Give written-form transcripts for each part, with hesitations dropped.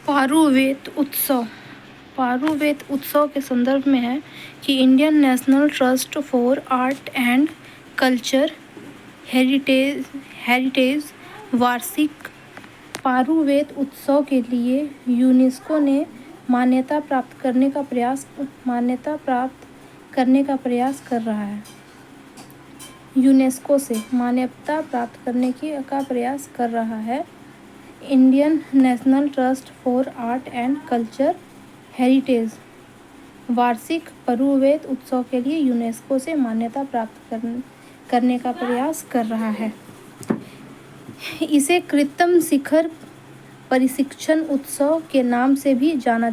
पारुवेद उत्सव। पारुवेद उत्सव के संदर्भ में है कि Indian national trust for art and culture heritage वार्षिक पारुवेद उत्सव के लिए यूनेस्को ने मान्यता प्राप्त करने का प्रयास कर रहा है। यूनेस्को से मान्यता प्राप्त करने का प्रयास कर रहा है। Indian national trust for art and culture heritage वार्षिक पारुवेद उत्सव के लिए यूनेस्को से मान्यता प्राप्त करने का प्रयास कर रहा है। इसे कृत्रिम शिखर प्रशिक्षण उत्सव के नाम से भी जाना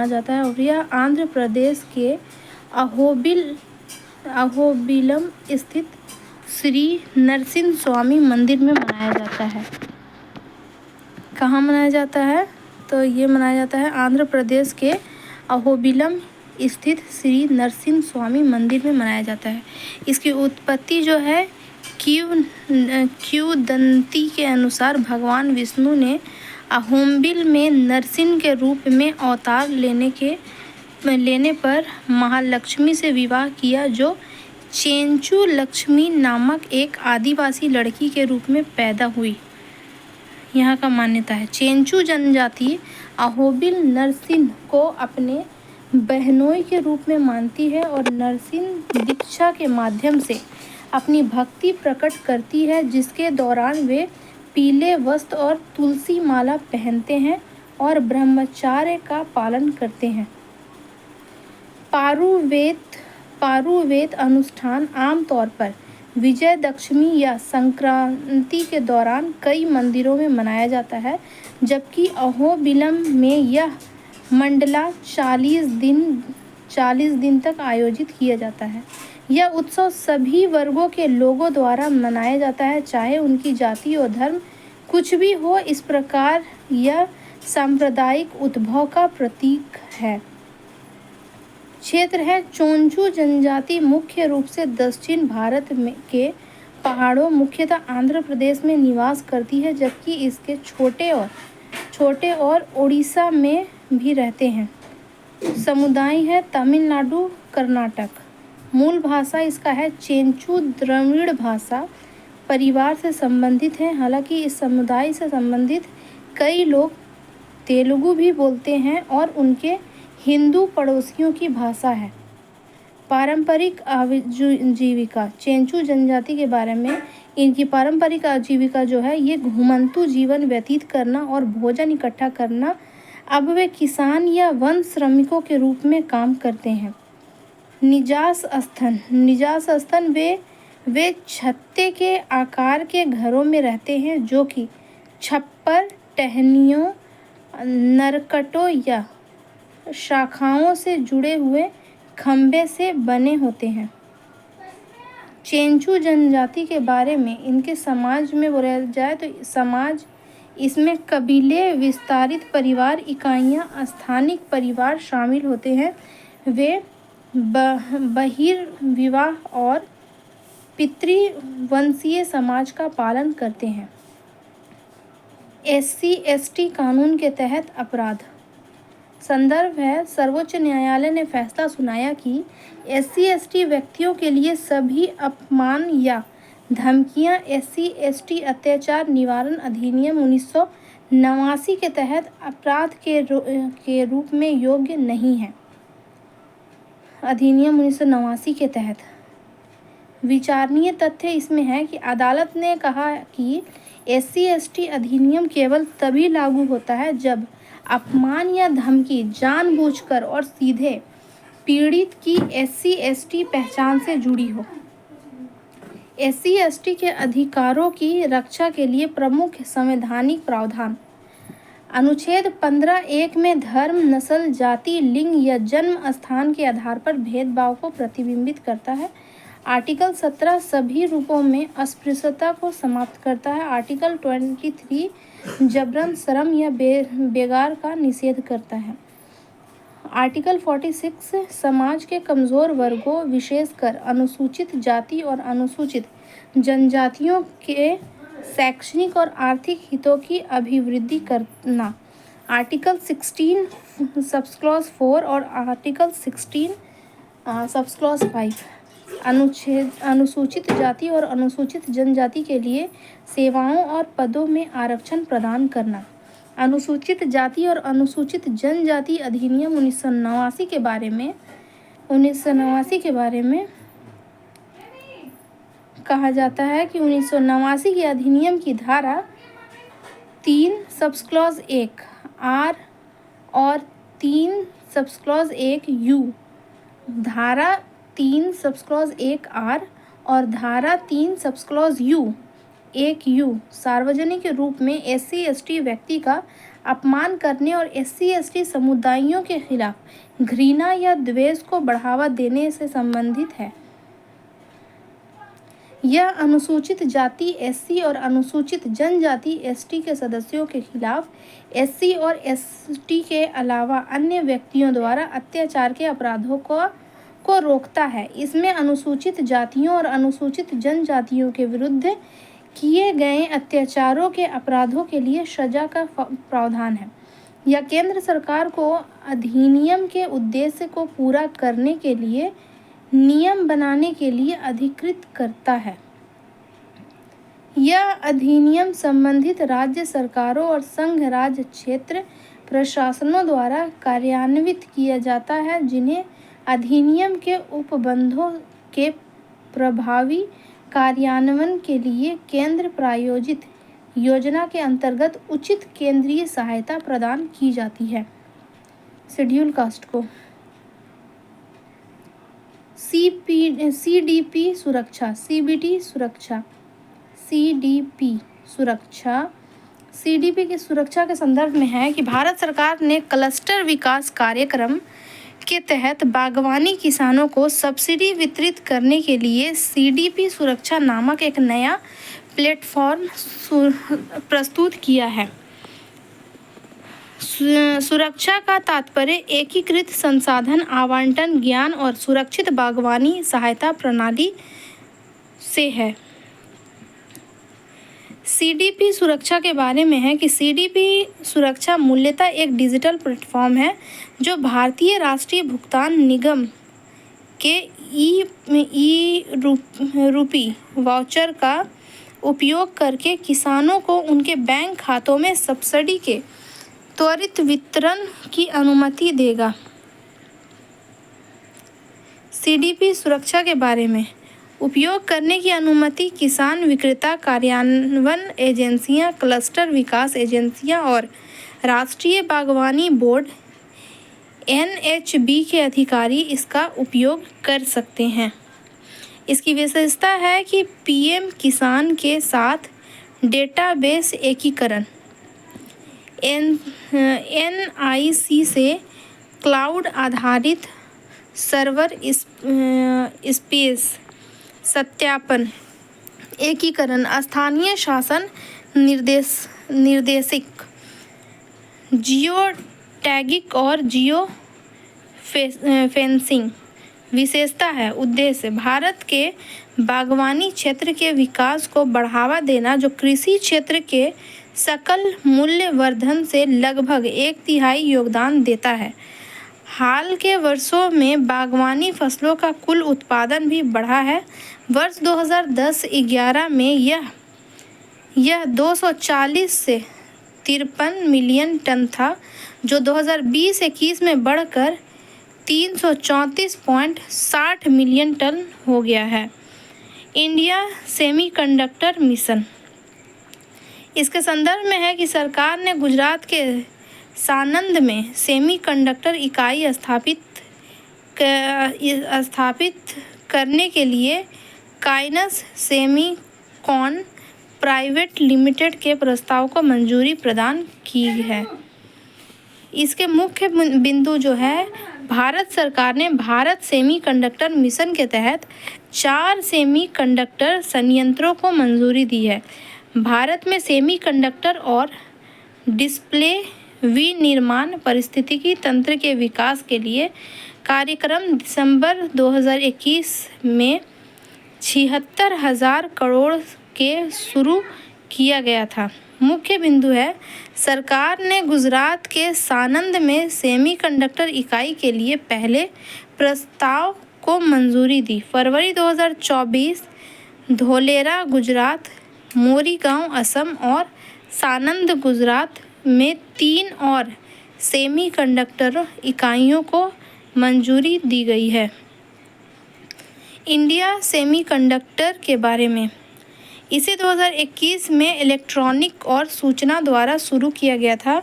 जाता है। और यह आंध्र प्रदेश के अहोबिलम स्थित श्री नरसिंह स्वामी मंदिर में मनाया जाता है। कहाँ मनाया जाता है? तो ये मनाया जाता है आंध्र प्रदेश के अहोबिलम स्थित श्री नरसिंह स्वामी मंदिर में मनाया जाता है। इसकी उत्पत्ति जो है किंवदंती के अनुसार भगवान विष्णु ने अहोबिल में नरसिंह के रूप में अवतार लेने पर महालक्ष्मी से विवाह किया, जो चेंचू लक्ष्मी नामक एक आदिवासी लड़की के रूप में पैदा हुई। यहाँ का मान्यता है चेंचू जनजाति अहोबिल नरसिंह को अपने बहनोई के रूप में मानती है और नरसिंह दीक्षा के माध्यम से अपनी भक्ति प्रकट करती है, जिसके दौरान वे पीले वस्त्र और तुलसी माला पहनते हैं और ब्रह्मचर्य का पालन करते हैं। पारुवेद अनुष्ठान आमतौर पर विजयदशमी या संक्रांति के दौरान कई मंदिरों में मनाया जाता है, जबकि अहोबिलम में यह मंडला 40 दिन तक आयोजित किया जाता है। यह उत्सव सभी वर्गों के लोगों द्वारा मनाया जाता है, चाहे उनकी जाति और धर्म कुछ भी हो। इस प्रकार यह सांप्रदायिक उद्भव का प्रतीक है। क्षेत्र है चेंचू जनजाति मुख्य रूप से दक्षिण भारत के पहाड़ों, मुख्यतः आंध्र प्रदेश में निवास करती है, जबकि इसके छोटे और ओडिशा में भी रहते हैं। समुदाय है तमिलनाडु, कर्नाटक। मूल भाषा इसका है चेंचू द्रविड़ भाषा परिवार से संबंधित है। हालांकि इस समुदाय से संबंधित कई लोग तेलुगु भी बोलते हैं और उनके हिंदू पड़ोसियों की भाषा है। पारंपरिक आजीविका चेंचू जनजाति के बारे में, इनकी पारंपरिक आजीविका जो है ये घुमंतू जीवन व्यतीत करना और भोजन इकट्ठा करना। अब वे किसान या वन श्रमिकों के रूप में काम करते हैं। निवास स्थान वे छत्ते के आकार के घरों में रहते हैं, जो कि छप्पर, टहनियों, नरकटों या शाखाओं से जुड़े हुए खंभे से बने होते हैं। चेंचू जनजाति के बारे में इनके समाज में बोला जाए तो इसमें कबीले, विस्तारित परिवार इकाइयाँ, स्थानिक परिवार शामिल होते हैं। वे बहिर्विवाह और पितृवंशीय समाज का पालन करते हैं। SC/ST कानून के तहत अपराध। संदर्भ है सर्वोच्च न्यायालय ने फैसला सुनाया कि SC/ST व्यक्तियों के लिए सभी अपमान या धमकियां SC/ST अत्याचार निवारण अधिनियम 1989 के तहत अपराध के रूप में योग्य नहीं है। अधिनियम 1989 के तहत विचारणीय तथ्य इसमें है कि अदालत ने कहा कि SC/ST अधिनियम केवल तभी लागू होता है जब अपमान या धमकी जानबूझकर और सीधे पीड़ित की SC/ST पहचान से जुड़ी हो। SC/ST के अधिकारों की रक्षा के लिए प्रमुख संवैधानिक प्रावधान अनुच्छेद 15(1) में धर्म, नस्ल, जाति, लिंग या जन्म स्थान के आधार पर भेदभाव को प्रतिबंधित करता है। आर्टिकल 17 सभी रूपों में अस्पृश्यता को समाप्त करता है। आर्टिकल 23 जबरन, शर्म या बेगार का निषेध करता है। आर्टिकल 46 समाज के कमजोर वर्गों, विशेषकर अनुसूचित जाति और अनुसूचित जनजातियों के शैक्षणिक और आर्थिक हितों की अभिवृद्धि करना। आर्टिकल 16 सब क्लॉज 4 और आर्टिकल 16 सब क्लॉज 5 अनुसूचित जाति और अनुसूचित जनजाति के लिए सेवाओं और पदों में आरक्षण प्रदान करना। अनुसूचित जाति और अनुसूचित जनजाति अधिनियम 1989 के बारे में कहा जाता है कि 1989 के अधिनियम की धारा 3 सब क्लॉज 1 आर और 3 सब क्लॉज 1 यू, धारा 3 सब क्लॉज 1 आर और धारा 3 सब क्लॉज यू 1 यू सार्वजनिक रूप में SC/ST व्यक्ति का अपमान करने और SC/ST समुदायों के खिलाफ घृणा या द्वेष को बढ़ावा देने से संबंधित है। यह अनुसूचित जाति SC और अनुसूचित जनजाति ST के सदस्यों के खिलाफ SC और ST के अलावा अन्य व्यक्तियों द्वारा अत्याचार के अपराधों को रोकता है। इसमें अनुसूचित जातियों और अनुसूचित जनजातियों के विरुद्ध किए गए अत्याचारों के अपराधों के लिए सजा का प्रावधान है। यह केंद्र सरकार को अधिनियम के उद्देश्य को पूरा करने के लिए नियम बनाने के लिए अधिकृत करता है। यह अधिनियम संबंधित राज्य सरकारों और संघ राज्य क्षेत्र प्रशासनों द्वारा कार्यान्वित किया जाता है, जिन्हें अधिनियम के उपबंधों के प्रभावी कार्यान्वयन के लिए केंद्र प्रायोजित योजना के अंतर्गत उचित केंद्रीय सहायता प्रदान की जाती है। शेड्यूल कास्ट को CDP सुरक्षा, CBT सुरक्षा, CDP सुरक्षा, CDP की सुरक्षा के संदर्भ में है कि भारत सरकार ने क्लस्टर विकास कार्यक्रम के तहत बागवानी किसानों को सब्सिडी वितरित करने के लिए CDP सुरक्षा नामक एक नया प्लेटफॉर्म प्रस्तुत किया है। सुरक्षा का तात्पर्य एकीकृत संसाधन आवंटन, ज्ञान और सुरक्षित बागवानी सहायता प्रणाली से है। CDP सुरक्षा के बारे में है कि CDP सुरक्षा मूल्यतः एक डिजिटल प्लेटफॉर्म है जो भारतीय राष्ट्रीय भुगतान निगम के ई-रूपी वाउचर का उपयोग करके किसानों को उनके बैंक खातों में सब्सिडी के त्वरित वितरण की अनुमति देगा। CDP सुरक्षा के बारे में उपयोग करने की अनुमति किसान विक्रेता कार्यान्वयन एजेंसियां, क्लस्टर विकास एजेंसियां और राष्ट्रीय बागवानी बोर्ड NHB के अधिकारी इसका उपयोग कर सकते हैं। इसकी विशेषता है कि PM किसान के साथ डेटाबेस एकीकरण, NIC से क्लाउड आधारित सर्वर स्पेस सत्यापन एकीकरण, स्थानीय शासन निर्देशिक जियो टैगिंग और जियो फेंसिंग विशेषता है। उद्देश्य भारत के बागवानी क्षेत्र के विकास को बढ़ावा देना, जो कृषि क्षेत्र के सकल मूल्य वर्धन से लगभग 1/3 योगदान देता है। हाल के वर्षों में बागवानी फसलों का कुल उत्पादन भी बढ़ा है। वर्ष 2010-11 में यह 240 से 53 मिलियन टन था, जो 2020-21 में बढ़कर 334.60 मिलियन टन हो गया है। इंडिया सेमीकंडक्टर मिशन, इसके संदर्भ में है कि सरकार ने गुजरात के सानंद में सेमीकंडक्टर इकाई स्थापित करने के लिए काइनस सेमीकॉन प्राइवेट लिमिटेड के प्रस्ताव को मंजूरी प्रदान की है। इसके मुख्य बिंदु जो है, भारत सरकार ने भारत सेमीकंडक्टर मिशन के तहत 4 सेमीकंडक्टर संयंत्रों को मंजूरी दी है। भारत में सेमीकंडक्टर और डिस्प्ले विनिर्माण पारिस्थितिकी तंत्र के विकास के लिए कार्यक्रम दिसंबर 2021 में 76,000 करोड़ के शुरू किया गया था। मुख्य बिंदु है, सरकार ने गुजरात के सानंद में सेमीकंडक्टर इकाई के लिए पहले प्रस्ताव को मंजूरी दी। फरवरी 2024 धोलेरा गुजरात, मोरीगांव असम और सानंद गुजरात में 3 और सेमीकंडक्टर इकाइयों को मंजूरी दी गई है। इंडिया सेमीकंडक्टर के बारे में, इसे 2021 में इलेक्ट्रॉनिक और सूचना द्वारा शुरू किया गया था।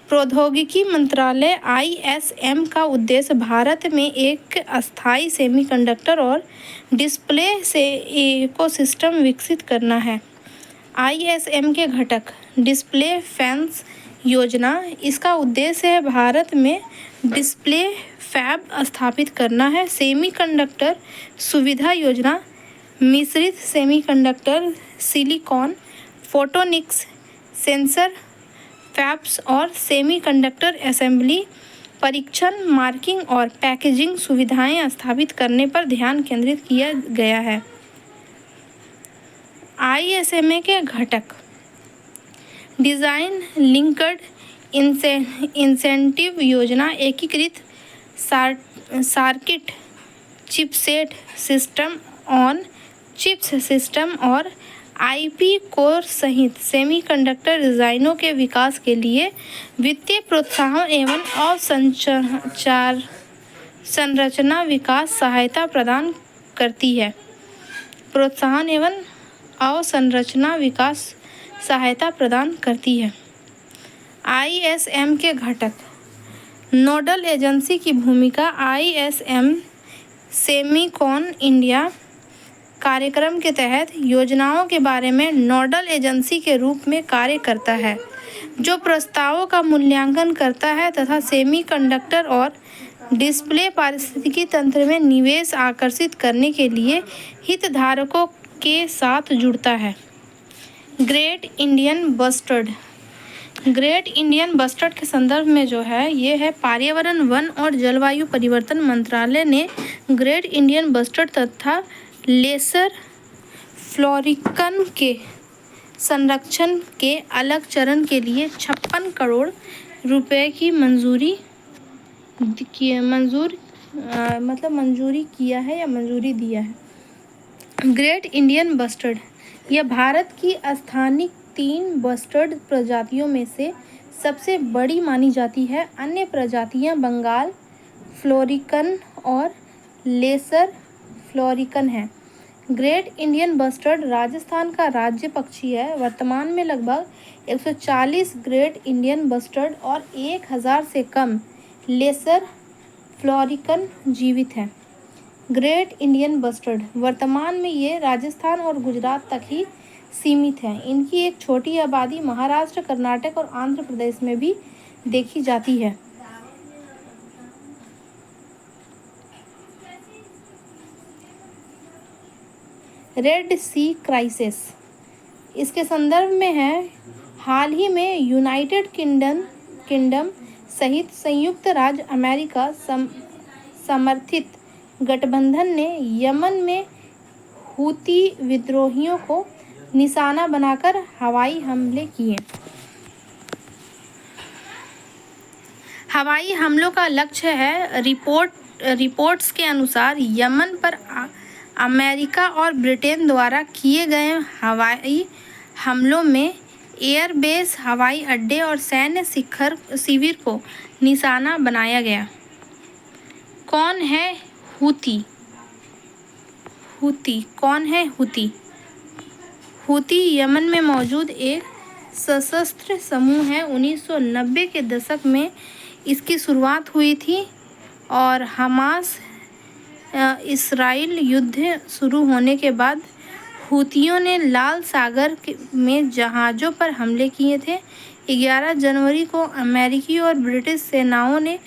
प्रौद्योगिकी मंत्रालय ISM का उद्देश्य भारत में एक अस्थायी सेमीकंडक्टर और डिस्प्ले से इकोसिस्टम विकसित करना है। ISM के घटक, डिस्प्ले फैंस योजना, इसका उद्देश्य है भारत में डिस्प्ले फैब स्थापित करना है। सेमीकंडक्टर सुविधा योजना, मिश्रित semiconductor, silicon, photonics, sensor fabs और सेमीकंडक्टर असेंबली, परीक्षण, मार्किंग और पैकेजिंग सुविधाएं स्थापित करने पर ध्यान केंद्रित किया गया है। ISMA के घटक, डिज़ाइन लिंक्ड इंसेंटिव योजना, एकीकृत circuit, chipset system on chips system और IP कोर सहित सेमीकंडक्टर डिज़ाइनों के विकास के लिए वित्तीय प्रोत्साहन एवं संरचना विकास सहायता प्रदान करती है। प्रोत्साहन एवं अवसंरचना विकास सहायता प्रदान करती है। ISM के घटक, नोडल एजेंसी की भूमिका, ISM सेमीकॉन इंडिया कार्यक्रम के तहत योजनाओं के बारे में नोडल एजेंसी के रूप में कार्य करता है, जो प्रस्तावों का मूल्यांकन करता है तथा सेमीकंडक्टर और डिस्प्ले पारिस्थितिकी तंत्र में निवेश आकर्षित करने के लिए हितधारकों के साथ जुड़ता है। Great Indian bustard, great Indian bustard के संदर्भ में जो है ये है, पर्यावरण, वन और जलवायु परिवर्तन मंत्रालय ने ग्रेट इंडियन बस्टर्ड तथा लेसर फ्लोरिकन के संरक्षण के अलग चरण के लिए 56 करोड़ रुपए की मंजूरी दिया है। ग्रेट इंडियन बस्टर्ड यह भारत की स्थानिक 3 बस्टर्ड प्रजातियों में से सबसे बड़ी मानी जाती है। अन्य प्रजातियां बंगाल फ्लोरिकन और लेसर फ्लोरिकन है। ग्रेट इंडियन बस्टर्ड राजस्थान का राज्य पक्षी है। वर्तमान में लगभग 140 ग्रेट इंडियन बस्टर्ड और 1000 से कम लेसर फ्लोरिकन जीवित हैं। ग्रेट इंडियन बस्टर्ड वर्तमान में ये राजस्थान और गुजरात तक ही सीमित है। इनकी एक छोटी आबादी महाराष्ट्र, कर्नाटक और आंध्र प्रदेश में भी देखी जाती है। रेड सी क्राइसिस, इसके संदर्भ में है, हाल ही में यूनाइटेड किंगडम सहित संयुक्त राज्य अमेरिका समर्थित गठबंधन ने यमन में हूती विद्रोहियों को निशाना बनाकर हवाई हमले किए। हवाई हमलों का लक्ष्य है, रिपोर्ट्स के अनुसार यमन पर अमेरिका और ब्रिटेन द्वारा किए गए हवाई हमलों में एयरबेस, हवाई अड्डे और सैन्य शिविर को निशाना बनाया गया। कौन है हूती? कौन है हूती? हूती यमन में मौजूद एक सशस्त्र समूह है। 1990 के दशक में इसकी शुरुआत हुई थी और हमास इस्राइल युद्ध शुरू होने के बाद हूतियों ने लाल सागर में जहाज़ों पर हमले किए थे। 11 जनवरी को अमेरिकी और ब्रिटिश सेनाओं ने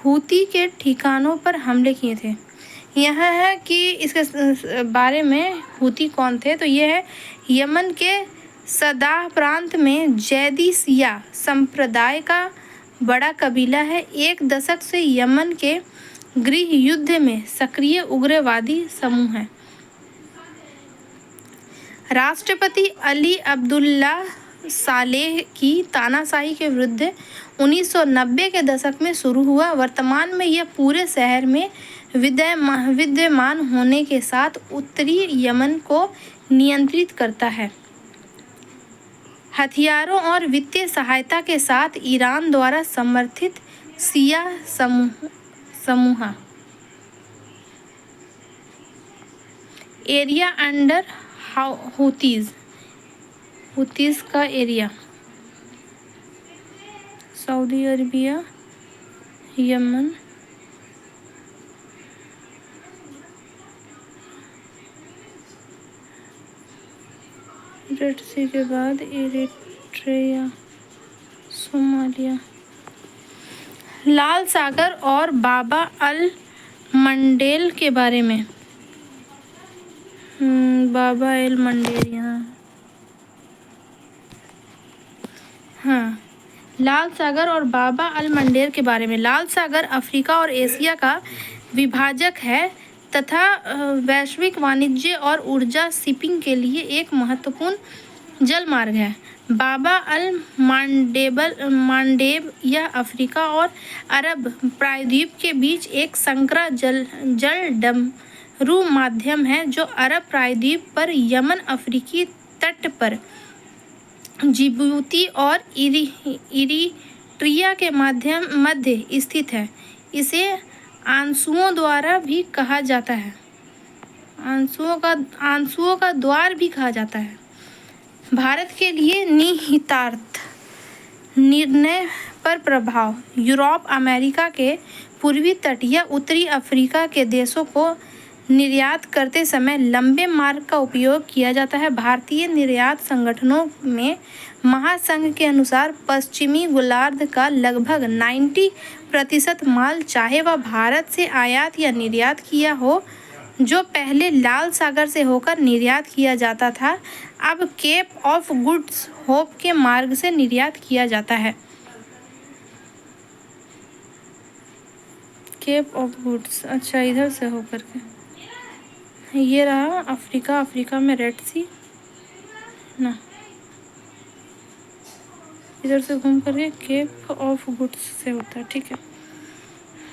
हूती के ठिकानों पर हमले किए थे। यह है कि इसके बारे में हूती कौन थे, तो यह है यमन के सदाह प्रांत में जैदी शिया संप्रदाय का बड़ा कबीला है। एक दशक से यमन के गृह युद्ध में सक्रिय उग्रवादी समूह है। राष्ट्रपति अली अब्दुल्ला सालेह की तानाशाही के विरुद्ध 1990 के दशक में शुरू हुआ। वर्तमान में यह पूरे शहर में विद्यमान होने के साथ उत्तरी यमन को नियंत्रित करता है। हथियारों और वित्तीय सहायता के साथ ईरान द्वारा समर्थित शिया समूह एरिया अंडर हुतीज का area Saudi Arabia, Yemen, Red Sea के बाद इरिट्रिया, सोमालिया। लाल सागर और बाबा अल मंडेल के बारे में। बाबा अल मंडेल यहाँ। हाँ, लाल सागर और बाबा अल मंडेल के बारे में। लाल सागर अफ्रीका और एशिया का विभाजक है तथा वैश्विक वाणिज्य और ऊर्जा शिपिंग के लिए एक महत्वपूर्ण जल मार्ग है। बाबा अल मांडेब यह अफ्रीका और अरब प्रायद्वीप के बीच एक संकरा जलडमरू माध्यम है जो अरब प्रायद्वीप पर यमन, अफ्रीकी तट पर जिबूती और इरिट्रिया के मध्य स्थित है। इसे आंसुओं द्वारा भी कहा जाता है। आंसुओं का द्वार भी कहा जाता है। भारत के लिए निहितार्थ निर्णय पर प्रभाव। यूरोप, अमेरिका के पूर्वी तट या उत्तरी अफ्रीका के देशों को निर्यात करते समय लंबे मार्ग का उपयोग किया जाता है। भारतीय निर्यात संगठनों में महासंघ के अनुसार पश्चिमी गोलार्ध का लगभग 90% माल, चाहे वह भारत से आयात या निर्यात किया हो, जो पहले लाल सागर से होकर निर्यात किया जाता था, अब केप ऑफ गुड्स होप के मार्ग से निर्यात किया जाता है। केप ऑफ गुड्स, अच्छा, इधर से होकर के ये रहा अफ्रीका में रेड सी ना, इधर से घूम करके केप ऑफ गुड्स से होता है। ठीक है।